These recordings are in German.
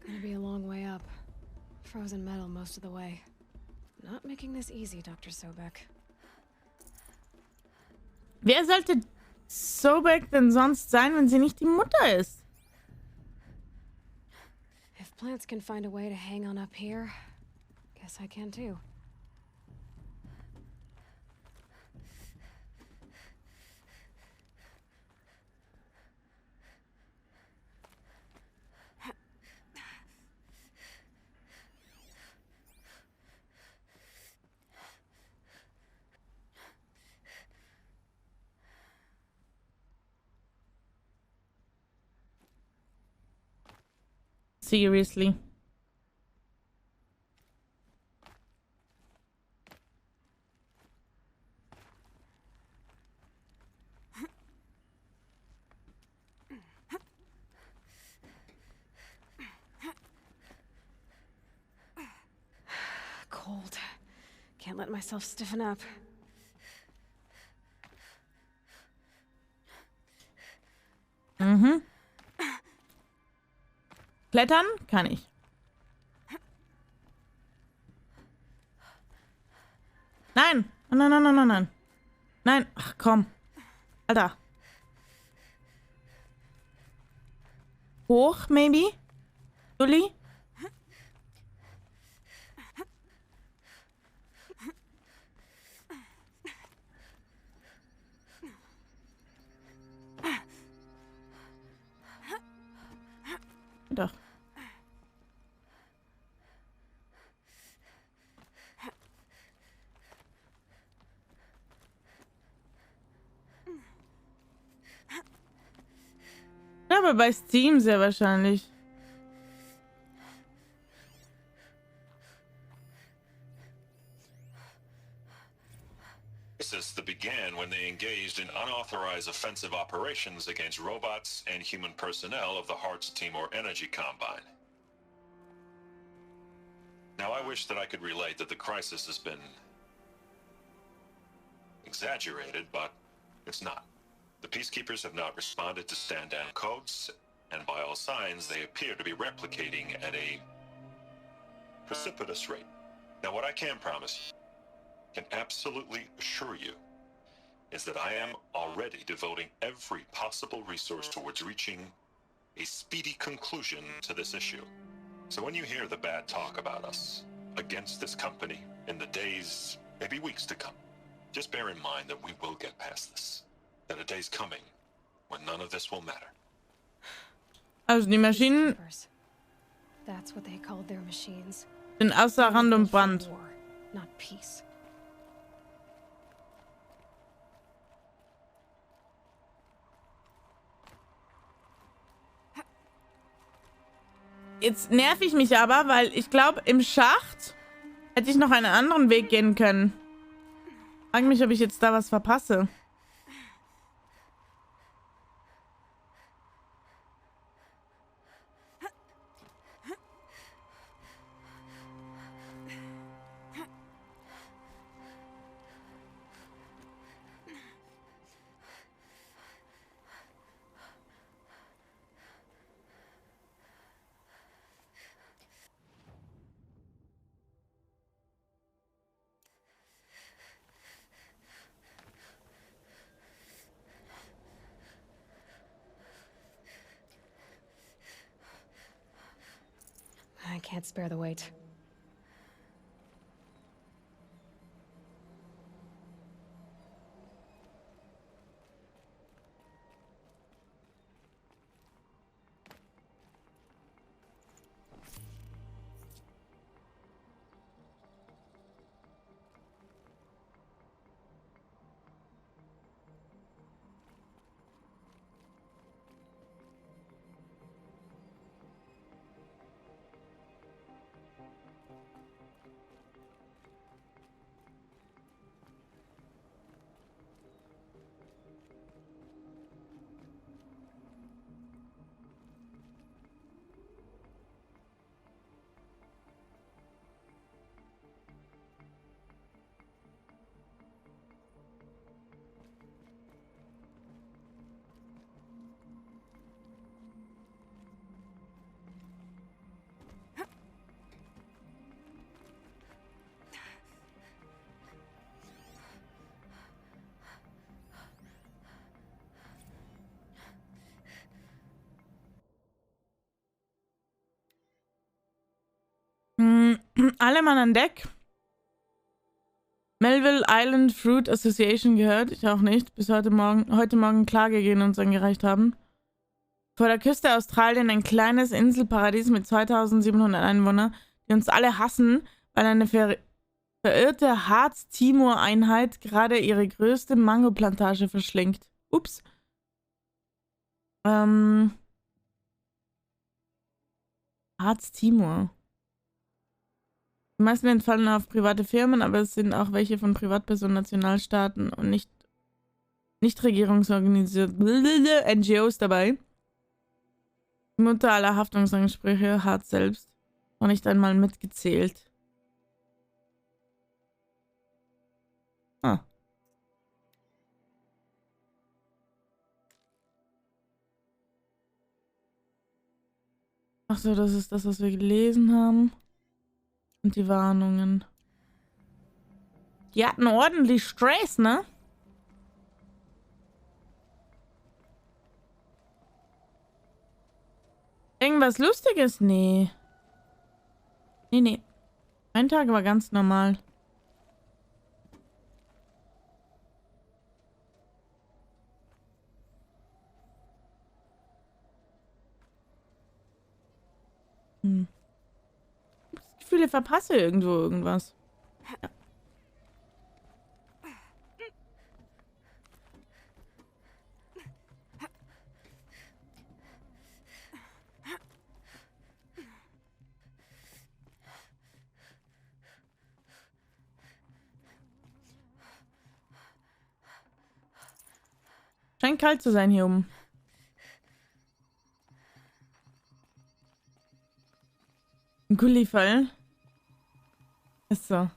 Gonna be a long way up. Frozen metal most of the way. Not making this easy, Dr. Sobek. Wer sollte Sobek denn sonst sein, wenn sie nicht die Mutter ist? If plants can find a way to hang on up here, guess I can too. Seriously. Cold. Can't let myself stiffen up. Mhm. Klettern kann ich. Nein. Nein, nein, nein, nein, nein. Nein. Ach, komm. Alter. Hoch, maybe? Juli? Doch. Ja, aber bei Steam sehr wahrscheinlich. That began when they engaged in unauthorized offensive operations against robots and human personnel of the Hearts Timor Energy Combine. Now, I wish that I could relate that the crisis has been exaggerated, but it's not. The Peacekeepers have not responded to stand-down codes, and by all signs, they appear to be replicating at a precipitous rate. Now, what I can promise you, can absolutely assure you, is that I am already devoting every possible resource towards reaching a speedy conclusion to this issue. So when you hear the bad talk about us against this company in the days, maybe weeks to come, just bear in mind that we will get past this. That a day's coming when none of this will matter. Also die Maschinen That's what they called their machines. sind außer Rand und Band. War, not peace. Jetzt nerv ich mich aber, weil ich glaube, im Schacht hätte ich noch einen anderen Weg gehen können. Frage mich, ob ich jetzt da was verpasse. I can't spare the weight. Alle Mann an Deck. Melville Island Fruit Association gehört. Ich auch nicht. Bis heute Morgen Klage gegen uns eingereicht haben. Vor der Küste Australien ein kleines Inselparadies mit 2700 Einwohnern, die uns alle hassen, weil eine verirrte Harz-Timor-Einheit gerade ihre größte Mangoplantage verschlingt. Ups. Harz-Timor. Die meisten entfallen auf private Firmen, aber es sind auch welche von Privatpersonen, Nationalstaaten und Nichtregierungsorganisationen, NGOs dabei. Die Mutter aller Haftungsansprüche hat selbst noch nicht einmal mitgezählt. Ah. Ach so, das ist das, was wir gelesen haben. Und die Warnungen. Die hatten ordentlich Stress, ne? Irgendwas Lustiges? Nee. Nee. Ein Tag war ganz normal. Das Gefühl, ich verpasse irgendwo irgendwas. Ja. Scheint kalt zu sein hier oben. Ein Gullifall. Ist so.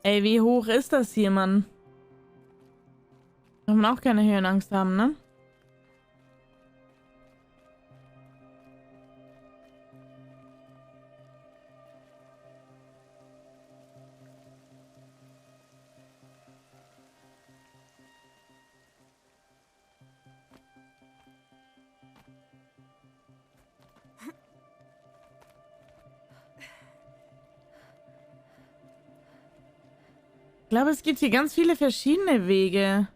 Ey, wie hoch ist das hier, Mann? Darf man auch keine Höhenangst haben, ne? Ich glaube, es gibt hier ganz viele verschiedene Wege.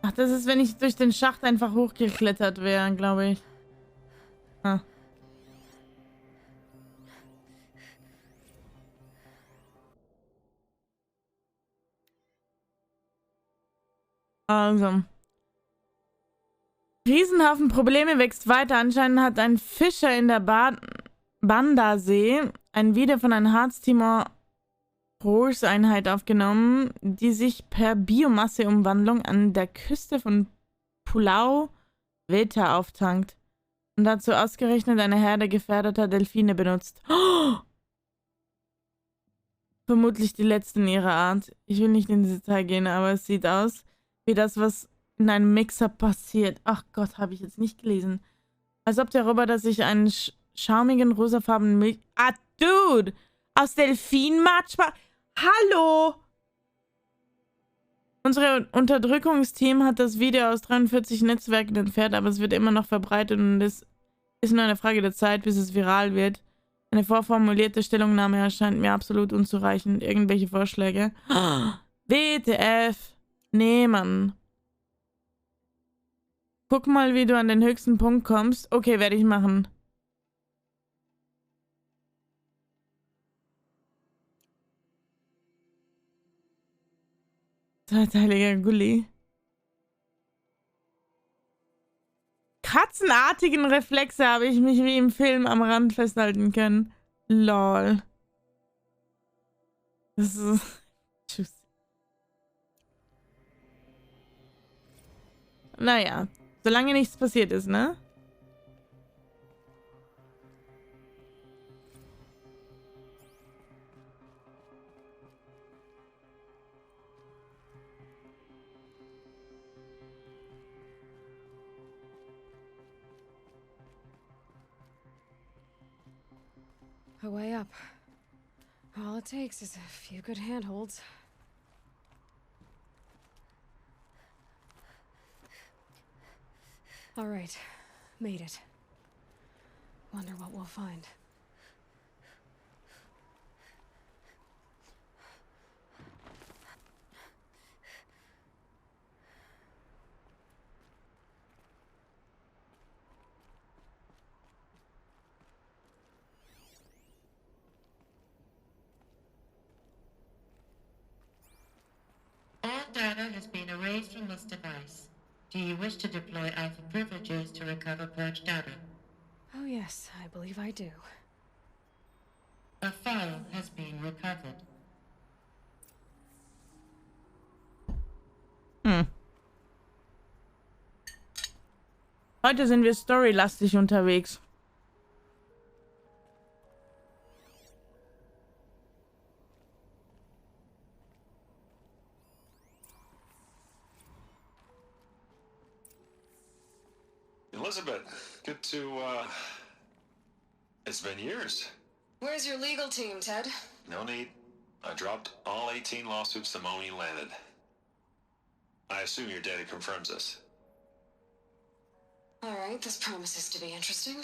Ach, das ist, wenn ich durch den Schacht einfach hochgeklettert wäre, glaube ich. Ah. Also. Riesenhaufen Probleme wächst weiter. Anscheinend hat ein Fischer in der Bandasee ein Video von einer Harz-Timor-Horse-Einheit aufgenommen, die sich per Biomasseumwandlung an der Küste von Pulau Veta auftankt und dazu ausgerechnet eine Herde gefährdeter Delfine benutzt. Oh! Vermutlich die letzten ihrer Art. Ich will nicht ins Detail gehen, aber es sieht aus wie das, was in einem Mixer passiert. Ach Gott, habe ich jetzt nicht gelesen. Als ob der Roboter sich einen schaumigen, rosafarbenen Milch... Ah, Dude! Aus Delfinmatsch... Hallo! Unser Unterdrückungsteam hat das Video aus 43 Netzwerken entfernt, aber es wird immer noch verbreitet und es ist nur eine Frage der Zeit, bis es viral wird. Eine vorformulierte Stellungnahme erscheint mir absolut unzureichend. Irgendwelche Vorschläge? WTF! Nee, Mann. Guck mal, wie du an den höchsten Punkt kommst. Okay, werde ich machen. Zweiteiliger Gully. katzenartigen Reflexe habe ich mich wie im Film am Rand festhalten können. Lol. Das ist... Tschüss. Naja, solange nichts passiert ist, ne? A way up. All it takes is a few good handholds. All right, made it. Wonder what we'll find. All data has been erased from this device. Do you wish to deploy Alpha privileges to recover purged data? Oh yes, I believe I do. A file has been recovered. Heute sind wir storylastig unterwegs. Elizabeth, good to, It's been years. Where's your legal team, Ted? No need. I dropped all 18 lawsuits the moment you landed. I assume your data confirms this. All right, this promises to be interesting.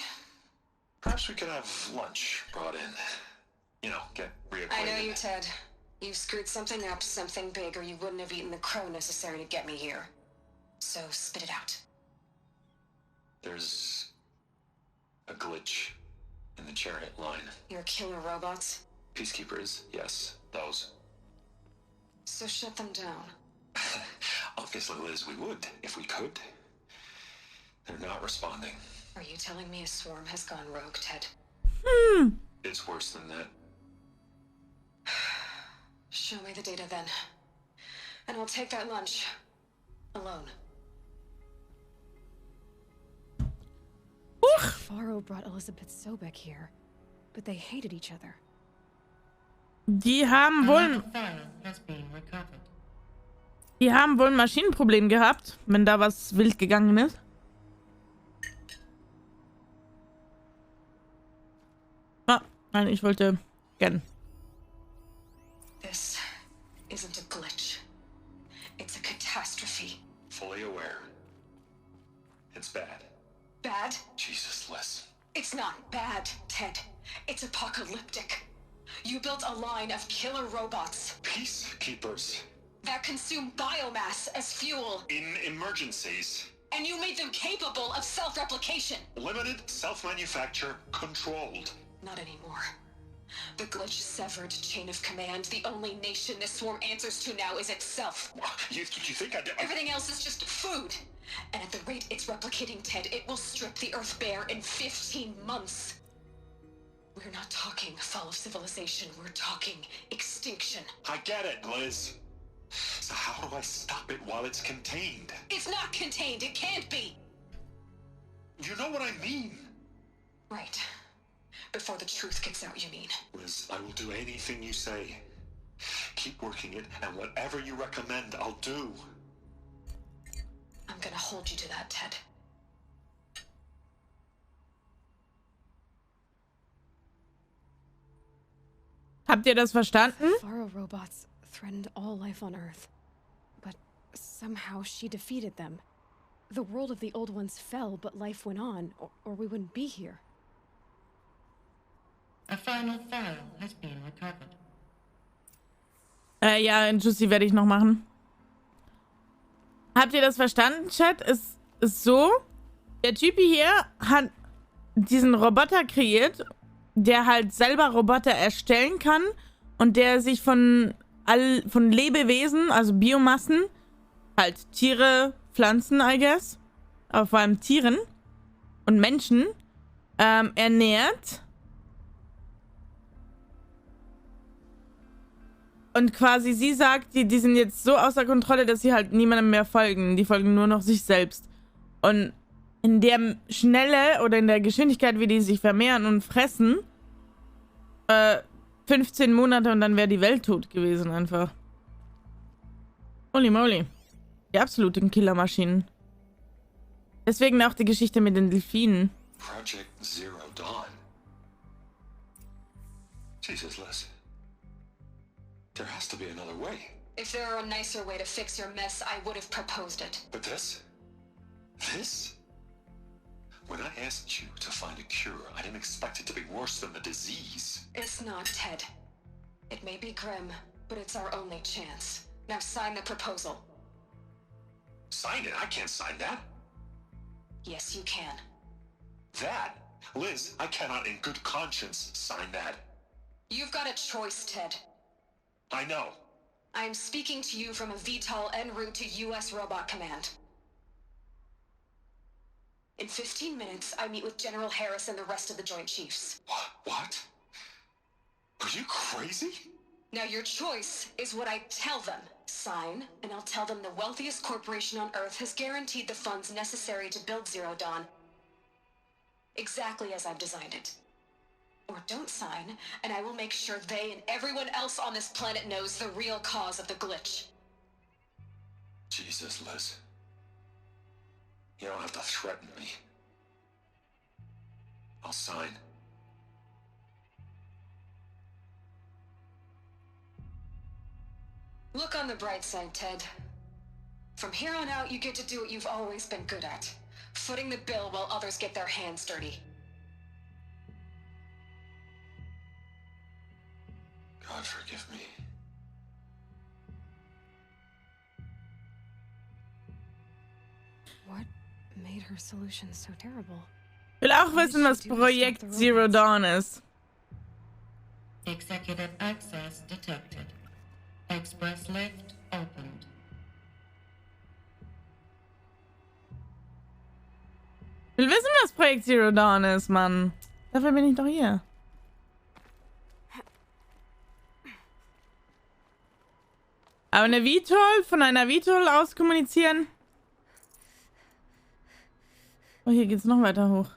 Perhaps we could have lunch brought in. You know, get reacquainted. I know you, Ted. You screwed something up, something big, or you wouldn't have eaten the crow necessary to get me here. So spit it out. There's a glitch in the chariot line. Your killer robots? Peacekeepers, yes, those. So shut them down. Obviously, Liz, we would, if we could. They're not responding. Are you telling me a swarm has gone rogue, Ted? It's worse than that. Show me the data then. And I'll take that lunch. Alone. Faro brought Elizabeth Sobek here, but they hated each other. Die haben wohl... Another file has been recovered. Die haben wohl ein Maschinenproblem gehabt, wenn da was wild gegangen ist. Ah, nein, ich wollte scannen. This isn't a glitch. It's a catastrophe. Fully aware. It's bad. Bad? Jesus, Liz. It's not bad, Ted. It's apocalyptic. You built a line of killer robots Peacekeepers. that consume biomass as fuel, In emergencies. and you made them capable of self-replication. Limited, self-manufacture, controlled. Not anymore. The glitch severed chain of command. The only nation this swarm answers to now is itself. You think I'd... Everything else is just food. And at the rate it's replicating, Ted, it will strip the Earth bare in 15 months. We're not talking fall of civilization. We're talking extinction. I get it, Liz. So how do I stop it while it's contained? It's not contained. It can't be. You know what I mean. Right. Before the truth gets out, you mean? Liz, I will do anything you say. Keep working it, and whatever you recommend, I'll do. I'm gonna hold you to that, Ted. Habt ihr das verstanden? Faro robots threatened all life on Earth. But somehow she defeated them. The world of the old ones fell, but life went on, or we wouldn't be here. A final file has been recovered. Ja, Jussi werde ich noch machen. Habt ihr das verstanden, Chat? Es ist so, der Typ hier hat diesen Roboter kreiert, der halt selber Roboter erstellen kann und der sich von Lebewesen, also Biomassen, halt Tiere, Pflanzen, I guess, aber vor allem Tieren, und Menschen ernährt. Und quasi sie sagt, die sind jetzt so außer Kontrolle, dass sie halt niemandem mehr folgen. Die folgen nur noch sich selbst. Und in der Schnelle oder in der Geschwindigkeit, wie die sich vermehren und fressen, 15 Monate und dann wäre die Welt tot gewesen einfach. Holy moly. Die absoluten Killermaschinen. Deswegen auch die Geschichte mit den Delfinen. Project Zero Dawn. Jesus, Liz. There has to be another way. If there were a nicer way to fix your mess, I would have proposed it. But this? This? When I asked you to find a cure, I didn't expect it to be worse than the disease. It's not, Ted. It may be grim, but it's our only chance. Now sign the proposal. Sign it? I can't sign that. Yes, you can. That? Liz, I cannot in good conscience sign that. You've got a choice, Ted. I know. I am speaking to you from a VTOL en route to U.S. Robot Command. In 15 minutes, I meet with General Harris and the rest of the Joint Chiefs. What? Are you crazy? Now your choice is what I tell them. Sign, and I'll tell them the wealthiest corporation on Earth has guaranteed the funds necessary to build Zero Dawn. Exactly as I've designed it. Or don't sign, and I will make sure they and everyone else on this planet knows the real cause of the glitch. Jesus, Liz. You don't have to threaten me. I'll sign. Look on the bright side, Ted. From here on out, you get to do what you've always been good at. Footing the bill while others get their hands dirty. God forgive me. What made her solution so terrible? Ich will auch wissen, was Projekt Zero Dawn ist. Executive access detected. Express lift opened. Ich will wissen, was Projekt Zero Dawn ist, Mann. Dafür bin ich doch hier. Aber eine VTOL, von einer VTOL aus kommunizieren? Oh, hier geht's noch weiter hoch.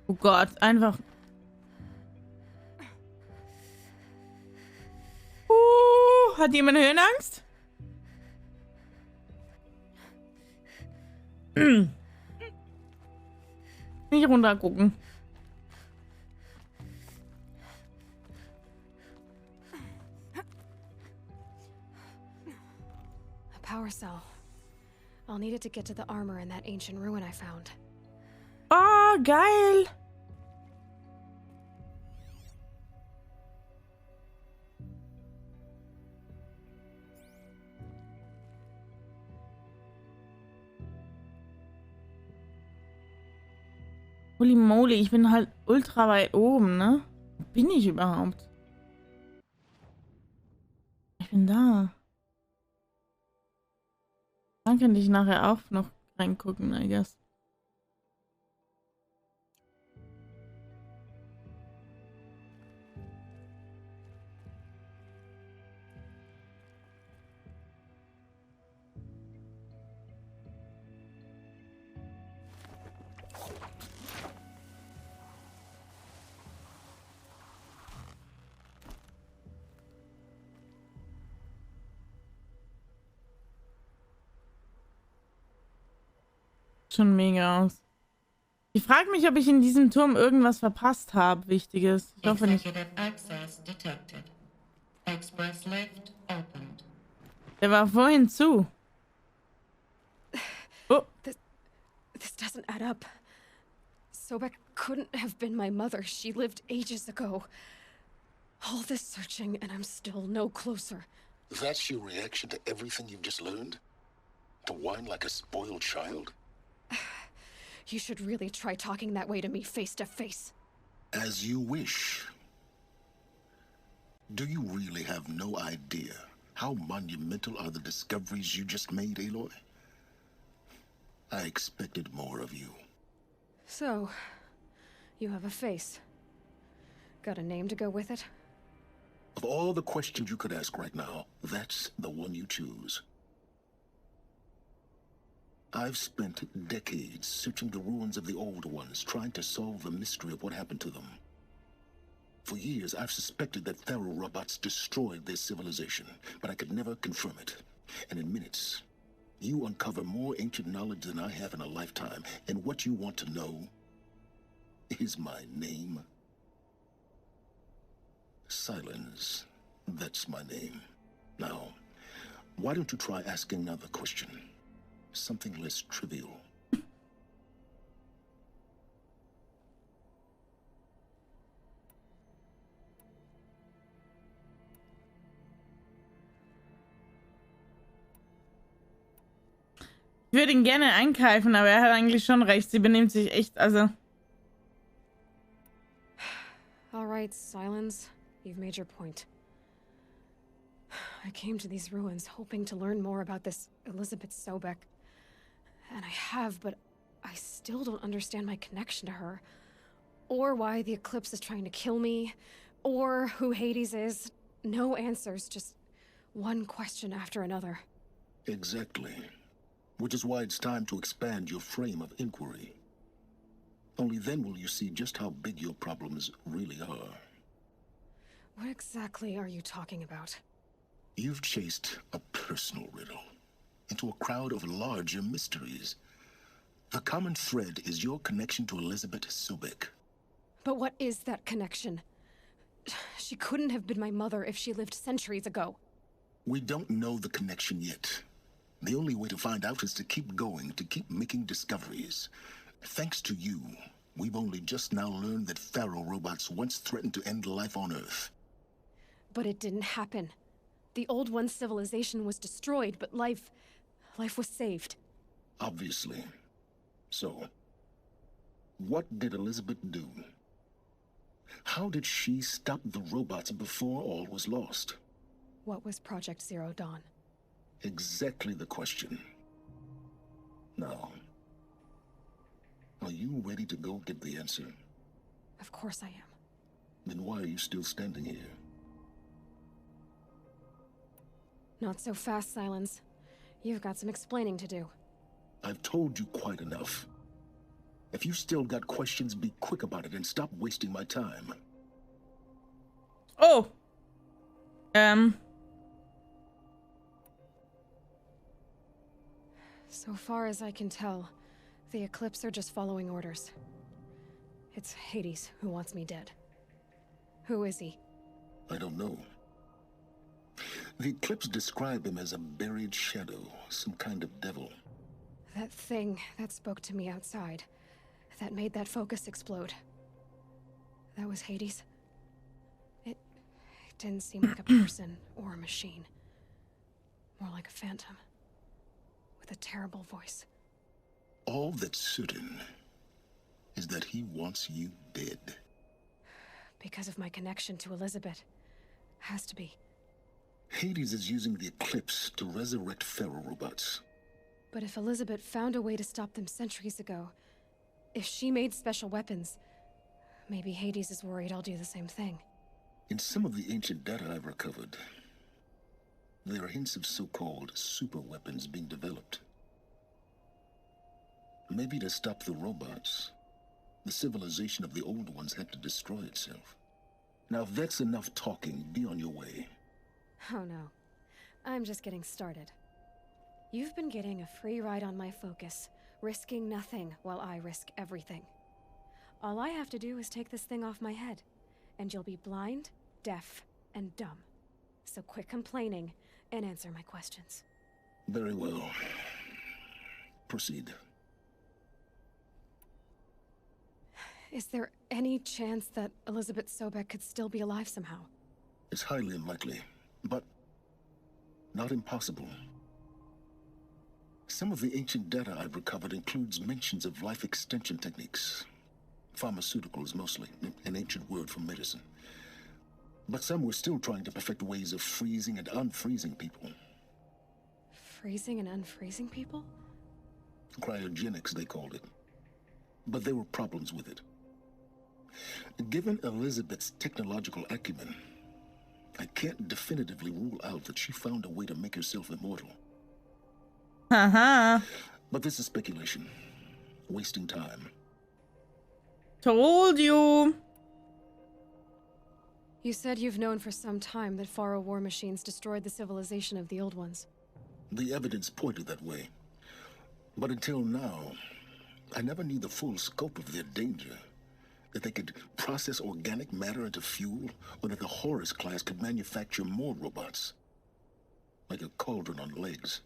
Oh Gott, einfach... Hat jemand Höhenangst? Nicht runtergucken. A power cell. I'll need it to get to the armor in that ancient ruin I found. Oh, geil. Holy moly, ich bin halt ultra weit oben, ne? Wo bin ich überhaupt? Ich bin da. Dann könnte ich nachher auch noch reingucken, I guess. Schon mega aus. Ich frage mich, ob ich in diesem Turm irgendwas verpasst habe, Wichtiges. Ich hoffe nicht. Executive access detected. Express lift opened. Der war vorhin zu. Oh. This doesn't add up. Sobek couldn't have been my mother. She lived ages ago. All this searching and I'm still no closer. That's your reaction to everything you've just learned? To whine like a spoiled child? You should really try talking that way to me face to face. As you wish. Do you really have no idea how monumental are the discoveries you just made, Aloy? I expected more of you. So, you have a face. Got a name to go with it? Of all the questions you could ask right now, that's the one you choose. I've spent decades searching the ruins of the old ones, trying to solve the mystery of what happened to them. For years, I've suspected that Pharaoh robots destroyed their civilization, but I could never confirm it. And in minutes, you uncover more ancient knowledge than I have in a lifetime, and what you want to know is my name. Silence. That's my name. Now, why don't you try asking another question? Something less trivial. Ich würde ihn gerne einkeifen, aber er hat eigentlich schon recht. Sie benimmt sich echt, also... All right, Silence. You've made your point. I came to these ruins hoping to learn more about this Elizabeth Sobek. And I have, but I still don't understand my connection to her. Or why the Eclipse is trying to kill me. Or who Hades is. No answers, just one question after another. Exactly. Which is why it's time to expand your frame of inquiry. Only then will you see just how big your problems really are. What exactly are you talking about? You've chased a personal riddle into a crowd of larger mysteries. The common thread is your connection to Elizabeth Sobek. But what is that connection? She couldn't have been my mother if she lived centuries ago. We don't know the connection yet. The only way to find out is to keep going, to keep making discoveries. Thanks to you, we've only just now learned that Pharaoh robots once threatened to end life on Earth. But it didn't happen. The Old One's civilization was destroyed, but life was saved. Obviously. So, what did Elizabeth do? How did she stop the robots before all was lost? What was Project Zero Dawn? Exactly the question. Now, are you ready to go get the answer? Of course I am. Then why are you still standing here? Not so fast, Silence. You've got some explaining to do. I've told you quite enough. If you still got questions, be quick about it and stop wasting my time. Oh. So far as I can tell, the Eclipse are just following orders. It's Hades who wants me dead. Who is he? I don't know. The Eclipse describe him as a buried shadow, some kind of devil. That thing that spoke to me outside, that made that focus explode. That was Hades? It didn't seem like a person or a machine. More like a phantom. With a terrible voice. All that's certain is that he wants you dead. Because of my connection to Elizabeth. Has to be. Hades is using the Eclipse to resurrect Pharaoh robots. But if Elizabeth found a way to stop them centuries ago, if she made special weapons, maybe Hades is worried I'll do the same thing. In some of the ancient data I've recovered, there are hints of so-called super weapons being developed. Maybe to stop the robots, the civilization of the old ones had to destroy itself. Now if that's enough talking, be on your way. Oh no. I'm just getting started. You've been getting a free ride on my focus, risking nothing while I risk everything. All I have to do is take this thing off my head, and you'll be blind, deaf, and dumb. So quit complaining and answer my questions. Very well. Proceed. Is there any chance that Elizabeth Sobek could still be alive somehow? It's highly unlikely, but not impossible. Some of the ancient data I've recovered includes mentions of life extension techniques. Pharmaceuticals, mostly, an ancient word for medicine. But some were still trying to perfect ways of freezing and unfreezing people. Freezing and unfreezing people? Cryogenics, they called it. But there were problems with it. Given Elizabeth's technological acumen, I can't definitively rule out that she found a way to make herself immortal. Haha. But this is speculation. Wasting time. Told you. You said you've known for some time that Faro war machines destroyed the civilization of the old ones. The evidence pointed that way. But until now, I never knew the full scope of their danger. That they could process organic matter into fuel, or that the Horus class could manufacture more robots. Like a cauldron on legs.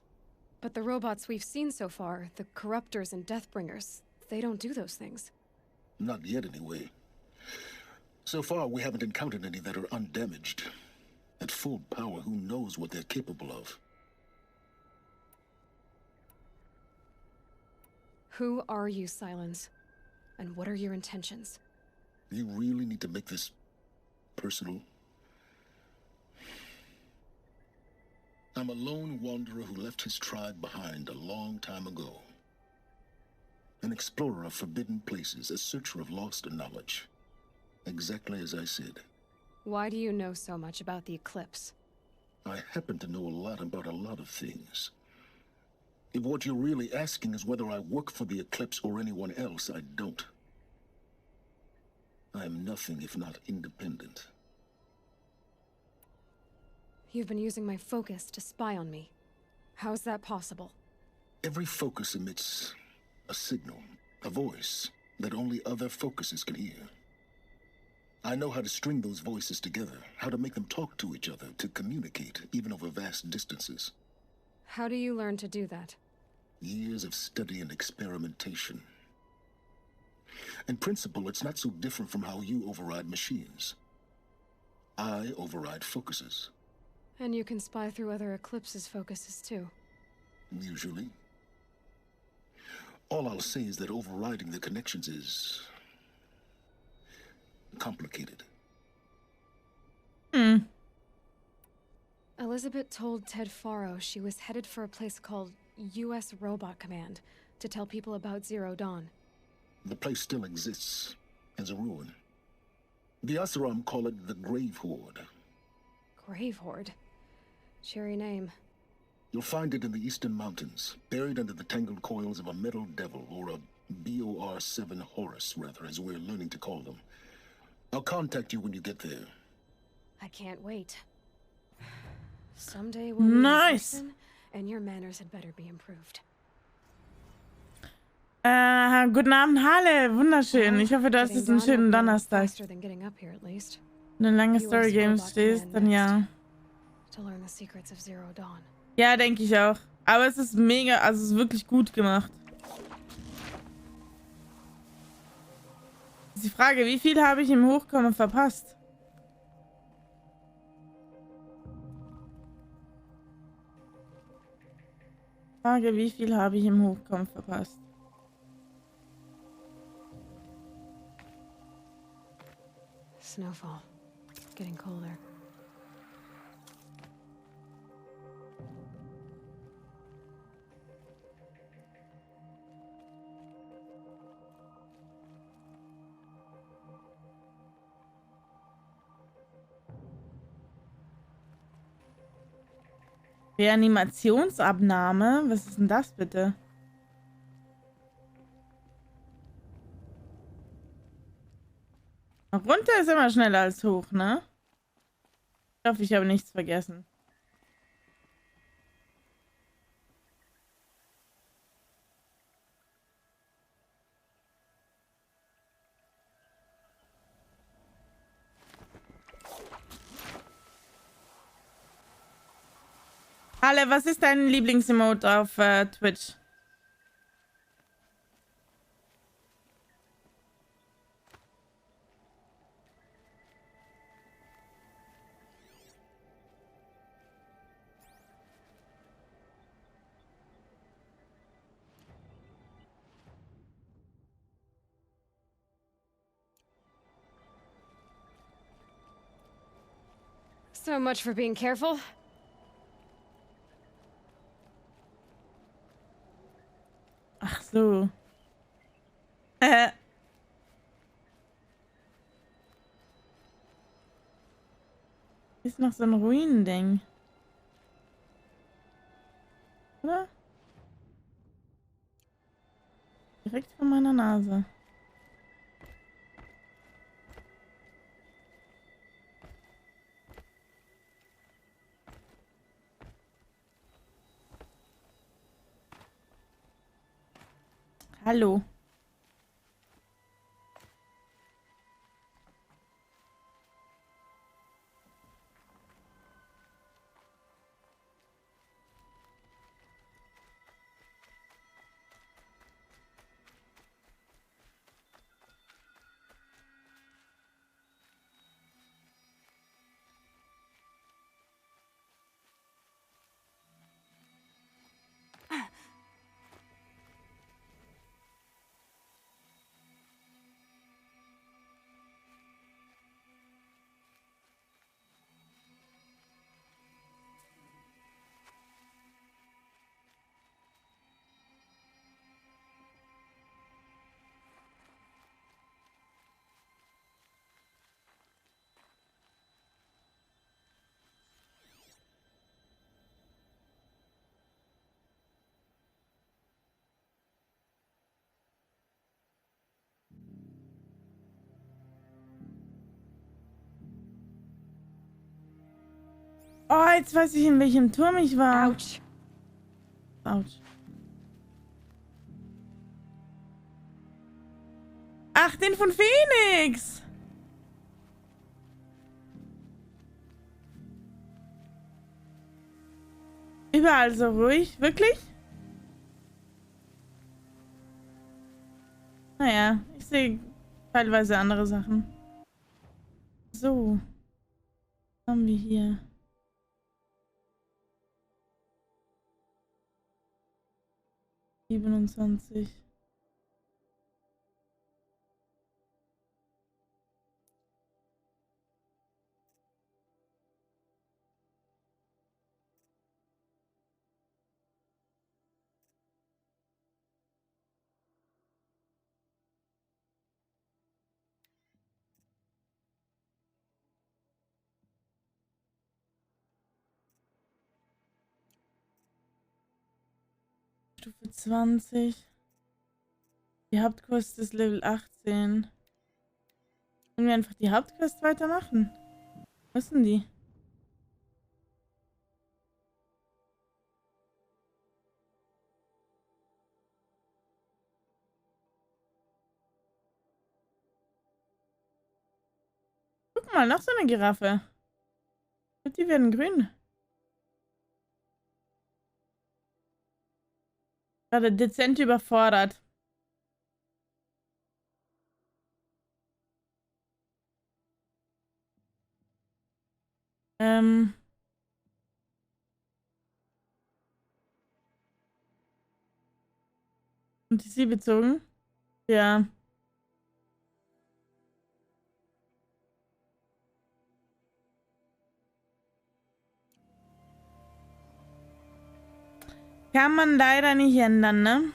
But the robots we've seen so far, the Corruptors and Deathbringers, they don't do those things. Not yet, anyway. So far, we haven't encountered any that are undamaged. At full power, who knows what they're capable of? Who are you, Silence? And what are your intentions? You really need to make this personal? I'm a lone wanderer who left his tribe behind a long time ago. An explorer of forbidden places, a searcher of lost knowledge. Exactly as I said. Why do you know so much about the Eclipse? I happen to know a lot about a lot of things. If what you're really asking is whether I work for the Eclipse or anyone else, I don't. I am nothing if not independent. You've been using my focus to spy on me. How's that possible? Every focus emits a signal, a voice, that only other focuses can hear. I know how to string those voices together, how to make them talk to each other, to communicate, even over vast distances. How do you learn to do that? Years of study and experimentation. In principle, it's not so different from how you override machines. I override focuses. And you can spy through other Eclipse's focuses too. Usually. All I'll say is that overriding the connections is complicated. Elizabeth told Ted Faro she was headed for a place called U.S. Robot Command to tell people about Zero Dawn. The place still exists as a ruin. The Asaram call it the Grave Horde. Grave Horde? Cheery name. You'll find it in the Eastern Mountains, buried under the tangled coils of a metal devil, or a BOR-7 Horus, rather, as we're learning to call them. I'll contact you when you get there. I can't wait. Someday we'll meet in person, and your manners had better be improved. Guten Abend, Halle. Wunderschön. Ich hoffe, du hast jetzt einen schönen Donnerstag. Wenn du in lange Story Games stehst, dann ja. Ja, denke ich auch. Aber es ist mega, also es ist wirklich gut gemacht. Ist die Frage, wie viel habe ich im Hochkommen verpasst? Frage, wie viel habe ich im Hochkommen verpasst? Snowfall. Getting colder. Reanimationsabnahme? Was ist denn das bitte? Runter ist immer schneller als hoch, ne? Ich hoffe, ich habe nichts vergessen. Halle, was ist dein Lieblingsemote auf Twitch? So much for being careful. Ach so. Ist noch so ein Ruinending. Oder? Direkt vor meiner Nase. Hallo. Oh, jetzt weiß ich, in welchem Turm ich war. Ouch. Autsch. Ach, den von Phoenix! Überall so ruhig, wirklich? Naja, ich sehe teilweise andere Sachen. So. Was haben wir hier? 27. Stufe 20. Die Hauptquest ist Level 18. Können wir einfach die Hauptquest weitermachen? Müssen die? Guck mal, noch so eine Giraffe. Und die werden grün. Gerade dezent überfordert. Ähm. Und die sie bezogen? Ja. Kann man leider nicht ändern, ne?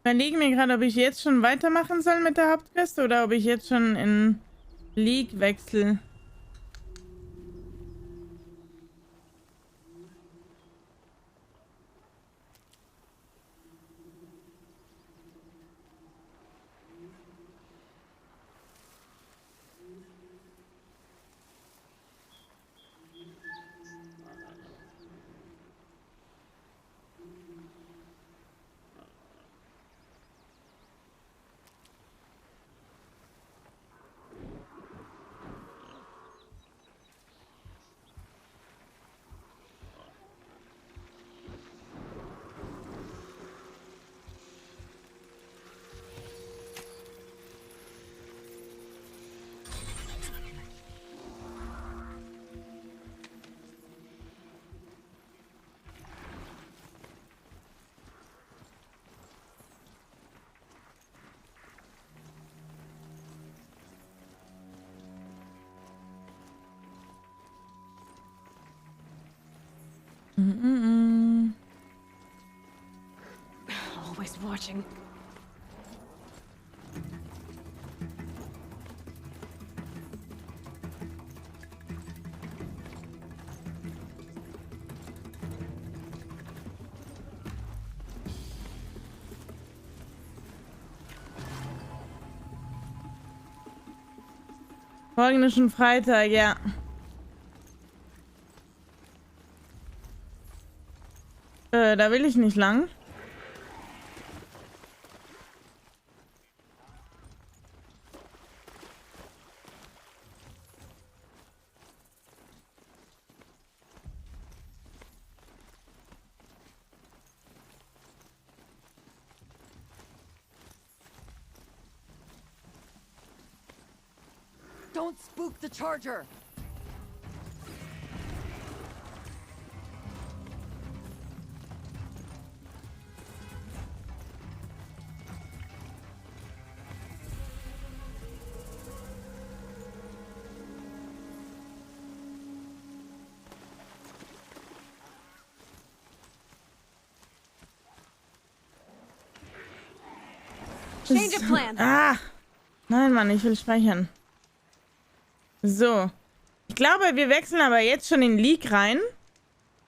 Ich überlege mir gerade, ob ich jetzt schon weitermachen soll mit der Hauptquest oder ob ich jetzt schon in League wechsle. Always watching. Morgen ist schon Freitag, ja. Da will ich nicht lang. Don't spook the charger! Change of plan. Ah! Nein, Mann, ich will speichern. So. Ich glaube, wir wechseln aber jetzt schon in League rein.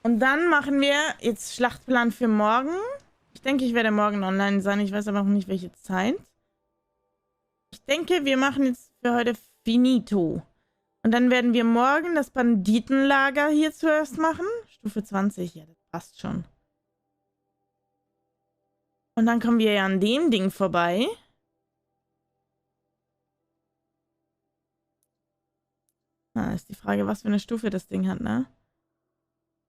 Und dann machen wir jetzt Schlachtplan für morgen. Ich denke, ich werde morgen online sein. Ich weiß aber noch nicht, welche Zeit. Ich denke, wir machen jetzt für heute Finito. Und dann werden wir morgen das Banditenlager hier zuerst machen. Stufe 20. Ja, das passt schon. Und dann kommen wir ja an dem Ding vorbei. Ist die Frage, was für eine Stufe das Ding hat, ne?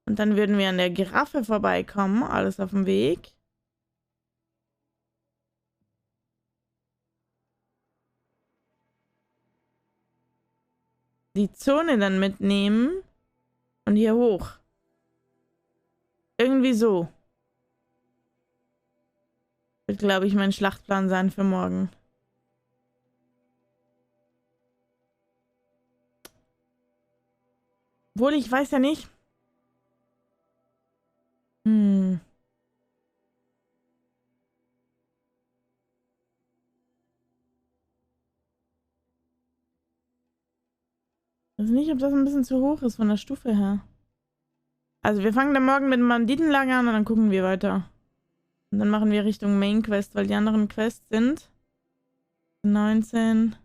Und dann würden wir an der Giraffe vorbeikommen. Alles auf dem Weg. Die Zone dann mitnehmen. Und hier hoch. Irgendwie so. Wird, glaube ich, mein Schlachtplan sein für morgen. Obwohl, ich weiß ja nicht. Ich weiß nicht, ob das ein bisschen zu hoch ist von der Stufe her. Also wir fangen dann morgen mit dem Banditenlager an und dann gucken wir weiter. Und dann machen wir Richtung Main Quest, weil die anderen Quests sind 19.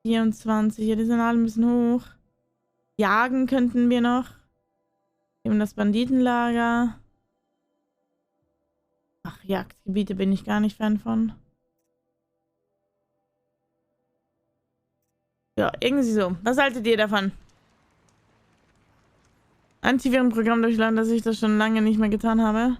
Ja, die sind alle ein bisschen hoch. Jagen könnten wir noch. Eben das Banditenlager. Ach, Jagdgebiete bin ich gar nicht Fan von. Ja, irgendwie so. Was haltet ihr davon? Antivirenprogramm durchladen, dass ich das schon lange nicht mehr getan habe.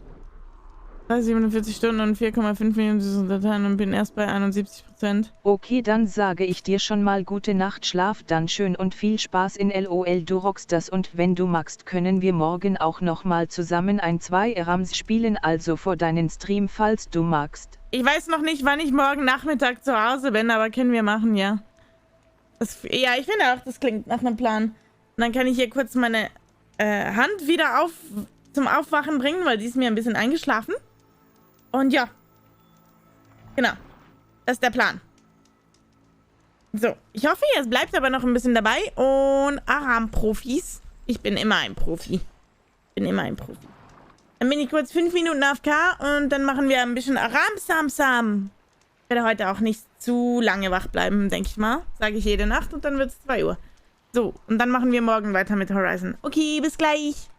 47 Stunden und 4,5 Millionen Dateien und bin erst bei 71%. Okay, dann sage ich dir schon mal gute Nacht, schlaf dann schön und viel Spaß in LOL, du rockst das, und wenn du magst, können wir morgen auch noch mal zusammen ein 2 Rams spielen, also vor deinen Stream, falls du magst. Ich weiß noch nicht, wann ich morgen Nachmittag zu Hause bin, aber können wir machen, ja. Ja, ich finde auch, das klingt nach einem Plan. Und dann kann ich hier kurz meine Hand wieder zum Aufwachen bringen, weil die ist mir ein bisschen eingeschlafen. Und ja. Genau. Das ist der Plan. So. Ich hoffe, ihr bleibt aber noch ein bisschen dabei. Und Aram-Profis. Ich bin immer ein Profi. Dann bin ich kurz 5 Minuten AFK und dann machen wir ein bisschen Aram-Sam-Sam. Ich werde heute auch nicht zu lange wach bleiben, denke ich mal. Sage ich jede Nacht und dann wird es 2 Uhr. So, und dann machen wir morgen weiter mit Horizon. Okay, bis gleich.